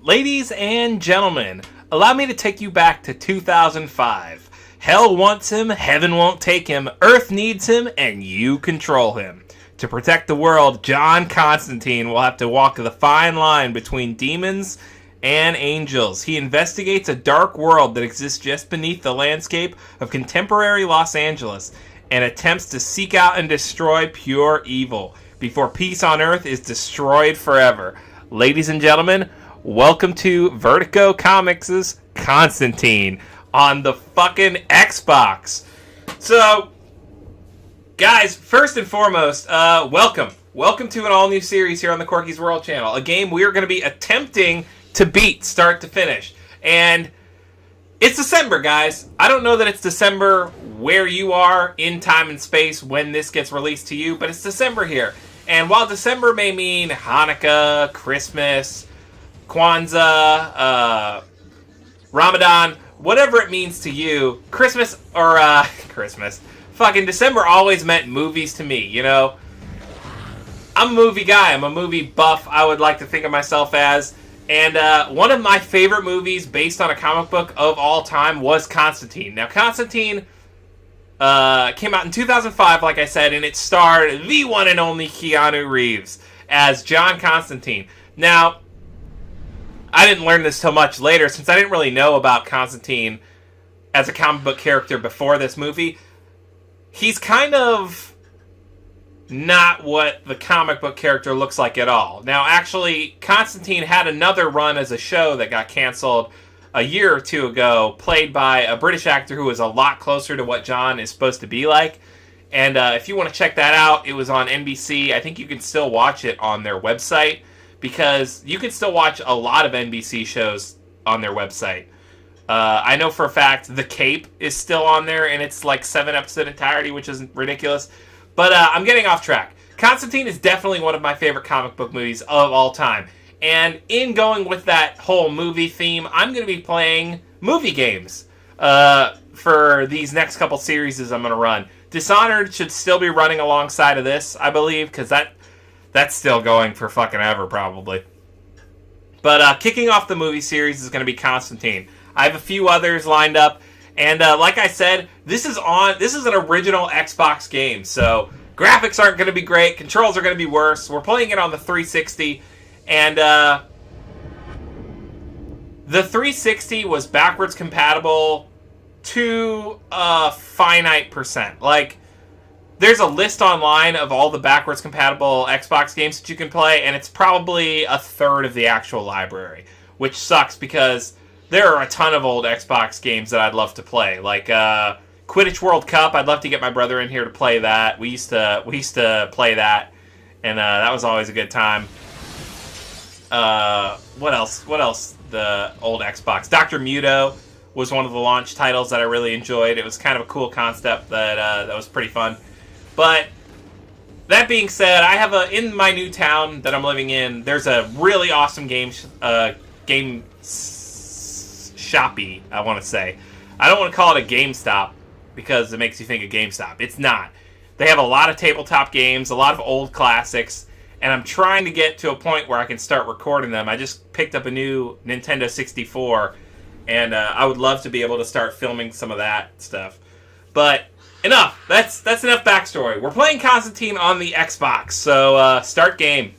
Ladies and gentlemen, allow me to take you back to 2005. Hell wants him, heaven won't take him, earth needs him, and you control him. To protect the world, John Constantine will have to walk the fine line between demons and angels. He investigates a dark world that exists just beneath the landscape of contemporary Los Angeles and attempts to seek out and destroy pure evil before peace on earth is destroyed forever. Ladies and gentlemen, welcome to Vertigo Comics' Constantine on the fucking Xbox. So, guys, first and foremost, welcome. Welcome to an all-new series here on the Corky's World channel. A game we are going to be attempting to beat start to finish. And it's December, guys. I don't know that it's December where you are in time and space when this gets released to you, but it's December here. And while December may mean Hanukkah, Christmas, Kwanzaa, Ramadan, whatever it means to you, Christmas, fucking December always meant movies to me, you know? I'm a movie guy. I'm a movie buff, I would like to think of myself as. And one of my favorite movies based on a comic book of all time was Constantine. Now, Constantine came out in 2005, like I said, and it starred the one and only Keanu Reeves as John Constantine. Now, I didn't learn this till much later, since I didn't really know about Constantine as a comic book character before this movie. He's kind of not what the comic book character looks like at all. Now, actually, Constantine had another run as a show that got canceled a year or two ago, played by a British actor who was a lot closer to what John is supposed to be like. And if you want to check that out, it was on NBC. I think you can still watch it on their website, because you can still watch a lot of NBC shows on their website. I know for a fact The Cape is still on there, and it's like 7 episode entirety, which is ridiculous. But I'm getting off track. Constantine is definitely one of my favorite comic book movies of all time. And in going with that whole movie theme, I'm going to be playing movie games for these next couple series I'm going to run. Dishonored should still be running alongside of this, I believe, because that's still going for fucking ever, probably. But kicking off the movie series is going to be Constantine. I have a few others lined up. And like I said, this is an original Xbox game, so graphics aren't going to be great, controls are going to be worse. We're playing it on the 360, and the 360 was backwards compatible to a finite percent. Like, there's a list online of all the backwards compatible Xbox games that you can play, and it's probably a third of the actual library, which sucks because there are a ton of old Xbox games that I'd love to play, like Quidditch World Cup. I'd love to get my brother in here to play that. We used to play that, and that was always a good time. What else? The old Xbox. Dr. Muto was one of the launch titles that I really enjoyed. It was kind of a cool concept that was pretty fun. But that being said, I have in my new town that I'm living in, there's a really awesome game shoppy, I want to say. I don't want to call it a GameStop because it makes you think of GameStop. It's not. They have a lot of tabletop games, a lot of old classics, and I'm trying to get to a point where I can start recording them. I just picked up a new Nintendo 64, and I would love to be able to start filming some of that stuff. But enough. That's enough backstory. We're playing Constantine on the Xbox, so start game.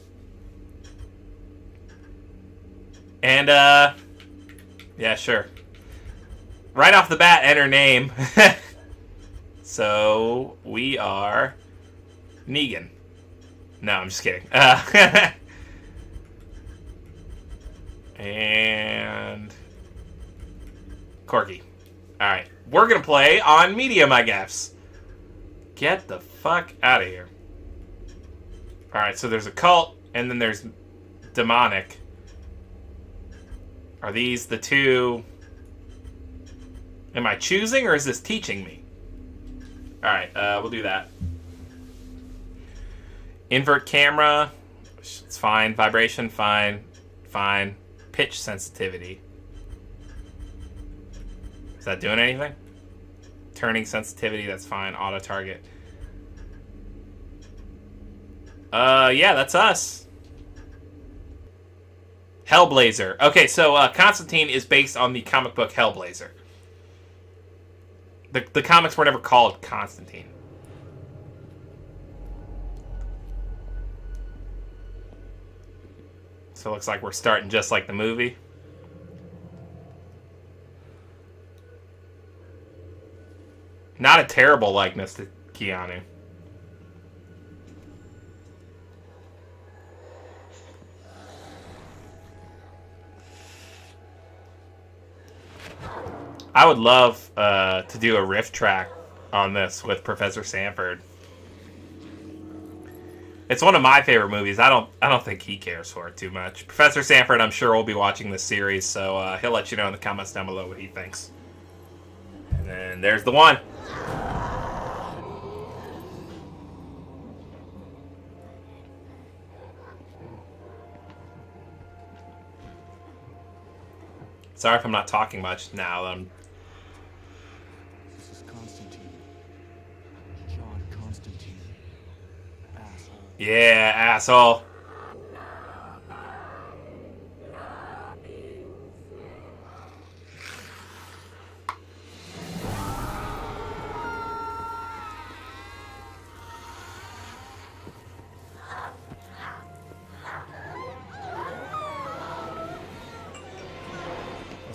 And yeah, sure. Right off the bat, enter name. So, we are Negan. No, I'm just kidding. And Corky. Alright. We're going to play on medium, I guess. Get the fuck out of here. Alright, so there's a cult, and then there's demonic. Are these the two? Am I choosing, or is this teaching me? Alright, we'll do that. Invert camera. It's fine. Vibration, fine. Fine. Pitch sensitivity. Is that doing anything? Turning sensitivity, that's fine. Auto target. Yeah, that's us. Hellblazer. Okay, so Constantine is based on the comic book Hellblazer. The comics were never called Constantine. So it looks like we're starting just like the movie. Not a terrible likeness to Keanu. I would love to do a riff track on this with Professor Sanford. It's one of my favorite movies. I don't think he cares for it too much. Professor Sanford, I'm sure, will be watching this series, so he'll let you know in the comments down below what he thinks. And then there's the one. Sorry if I'm not talking much now. This is Constantine. John Constantine. Asshole. Yeah, asshole.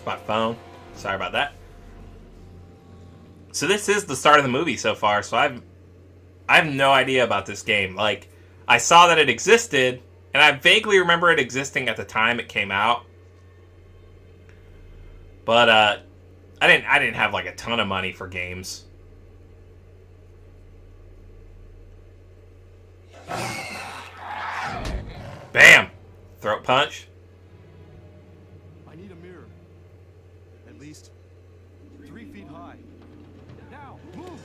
My phone. Sorry about that. So this is the start of the movie so far, so I have no idea about this game. Like, I saw that it existed, and I vaguely remember it existing at the time it came out. But I didn't have like a ton of money for games. Bam! Throat punch. I need a mirror. At least 3 feet high. Now, move!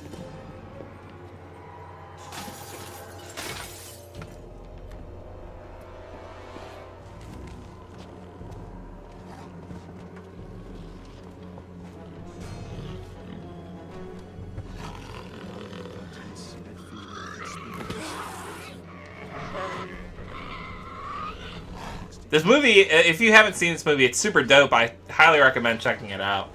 This movie, if you haven't seen this movie, it's super dope. I highly recommend checking it out.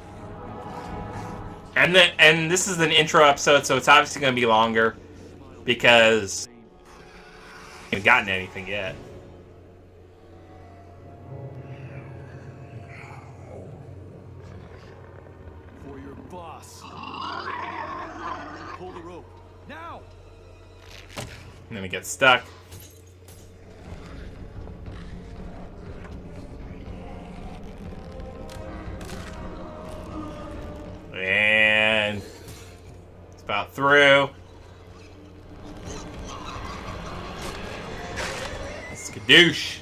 And this is an intro episode, so it's obviously going to be longer because I haven't gotten anything yet. For your boss. Pull the rope. Now! And then it gets stuck. And it's about through. Skadoosh.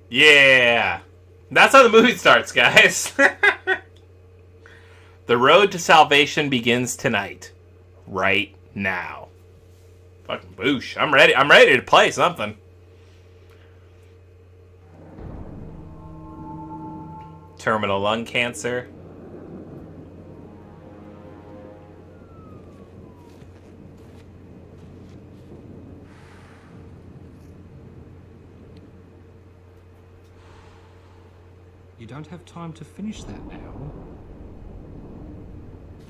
Yeah! That's how the movie starts, guys. The road to salvation begins tonight. Right now. Fucking boosh. I'm ready. I'm ready to play something. Terminal lung cancer. You don't have time to finish that now.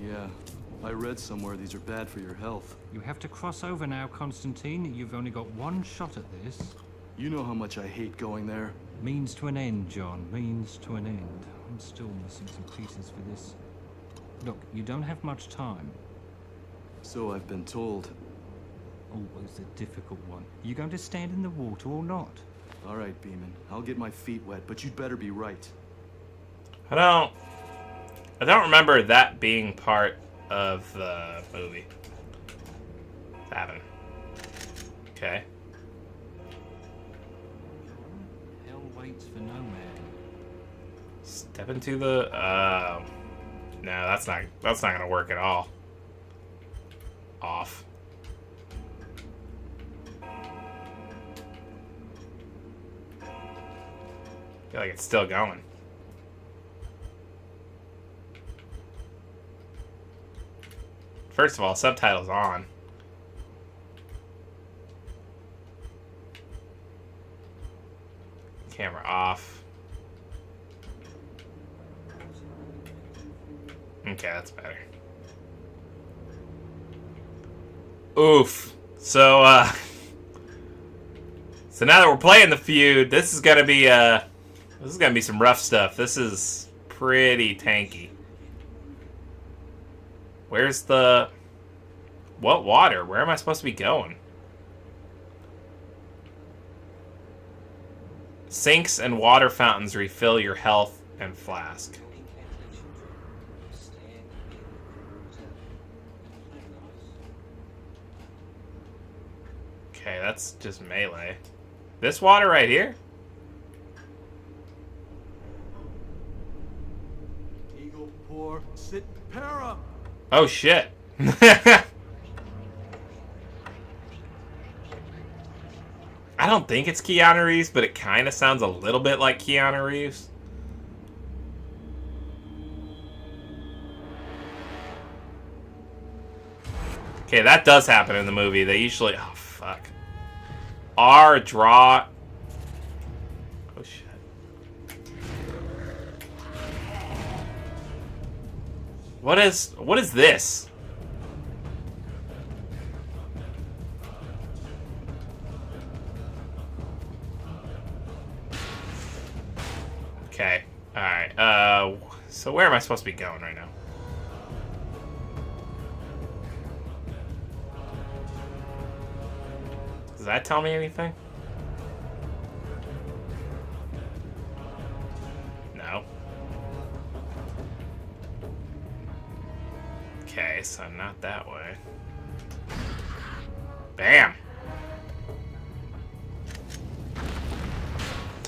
Yeah, I read somewhere these are bad for your health. You have to cross over now, Constantine. You've only got one shot at this. You know how much I hate going there. Means to an end, John. Means to an end. I'm still missing some pieces for this. Look, you don't have much time. So I've been told. Always a difficult one. You going to stand in the water or not? All right, Beeman. I'll get my feet wet, but you'd better be right. I don't remember that being part of the movie. Happened. Okay. Hell waits for no man. Step into the No, that's not gonna work at all. Off. I feel like it's still going. First of all, subtitles on. Camera off. Okay, that's better. Oof. So now that we're playing the feud, this is gonna be some rough stuff. This is pretty tanky. Where's the... What water? Where am I supposed to be going? Sinks and water fountains refill your health and flask. Okay, that's just melee. This water right here? Eagle, pour, sit, para. Oh shit. I don't think it's Keanu Reeves, but it kind of sounds a little bit like Keanu Reeves. Okay, that does happen in the movie. They usually... Oh, fuck. R, draw... Oh, shit. What is this? Okay. Alright. So where am I supposed to be going right now? Does that tell me anything? No. Okay, so not that way. Bam!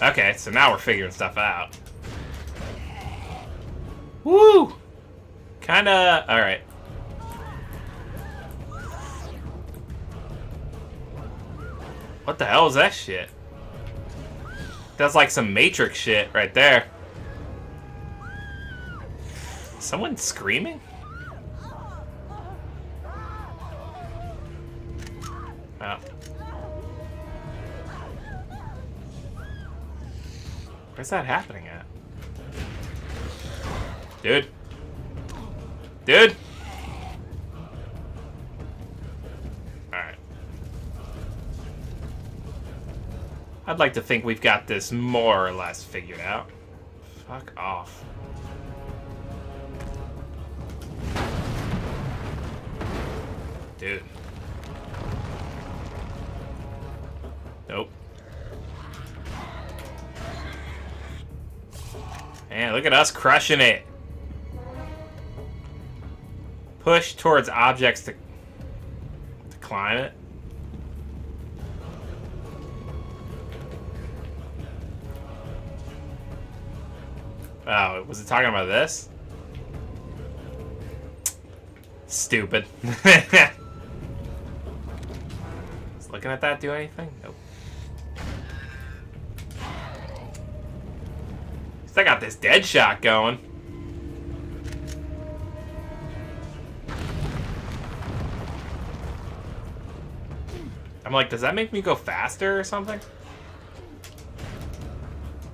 Okay, so now we're figuring stuff out. Woo! Kinda... Alright. What the hell is that shit? That's like some Matrix shit right there. Someone screaming? Oh. Where's that happening at? Dude. Dude! Alright. I'd like to think we've got this more or less figured out. Fuck off. Dude. Nope. Man, look at us crushing it. Push towards objects to climb it. Oh, was it talking about this? Stupid. Is looking at that do anything? Nope. I got this dead shot going. I'm like, does that make me go faster or something?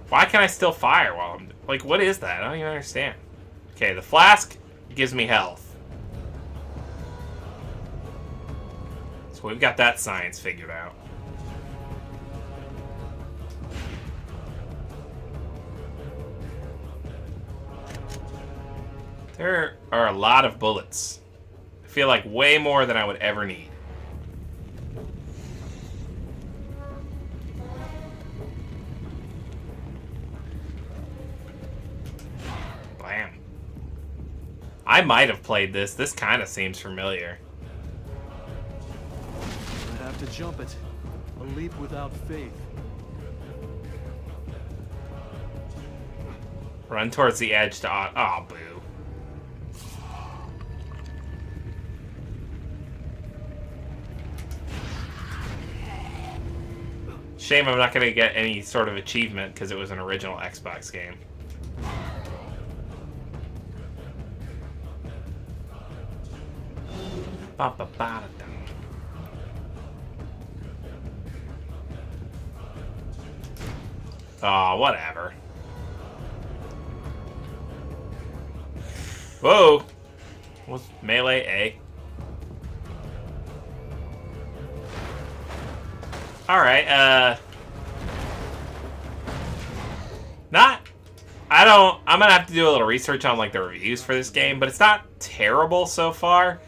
Why can I still fire while I'm... Like, what is that? I don't even understand. Okay, the flask gives me health. So we've got that science figured out. There are a lot of bullets. I feel like way more than I would ever need. Blam. I might have played this. This kind of seems familiar. I have to jump it. A leap without faith. Run towards the edge to... Oh, boo. Shame I'm not going to get any sort of achievement because it was an original Xbox game. Oh, whatever. Whoa. What's melee A? Alright, I'm gonna have to do a little research on, like, the reviews for this game, but it's not terrible so far.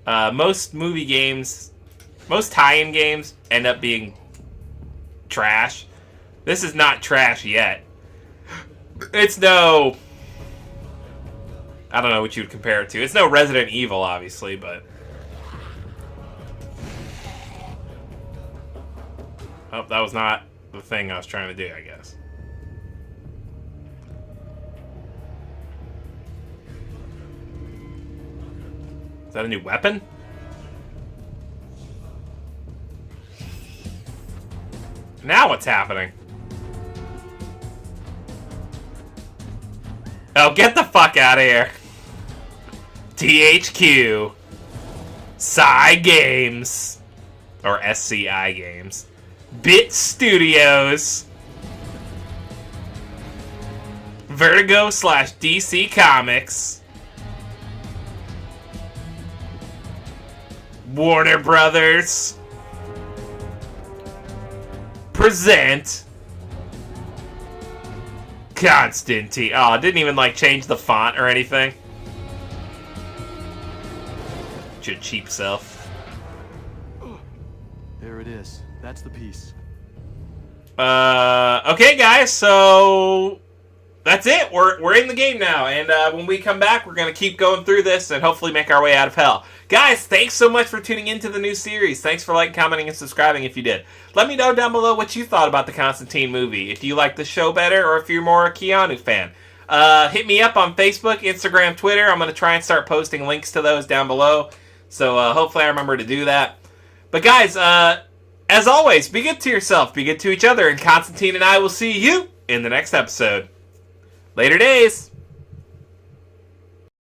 Most movie games, most tie-in games end up being trash. This is not trash yet. It's no... I don't know what you would compare it to. It's no Resident Evil, obviously, but... Oh, that was not the thing I was trying to do, I guess. Is that a new weapon? Now what's happening? Oh, get the fuck out of here. THQ. Psy Games. Or SCI Games. Bit Studios. Vertigo / DC Comics. Warner Brothers. Present. Constantine. Oh, it didn't even, like, change the font or anything. Your cheap self. There it is. That's the piece. Okay, guys, so that's it. We're in the game now, and when we come back, we're gonna keep going through this and hopefully make our way out of hell. Guys, thanks so much for tuning into the new series. Thanks for liking, commenting, and subscribing if you did. Let me know down below what you thought about the Constantine movie. If you like the show better, or if you're more a Keanu fan. Hit me up on Facebook, Instagram, Twitter. I'm gonna try and start posting links to those down below. So hopefully I remember to do that. But guys, as always, be good to yourself, be good to each other, and Constantine and I will see you in the next episode. Later days!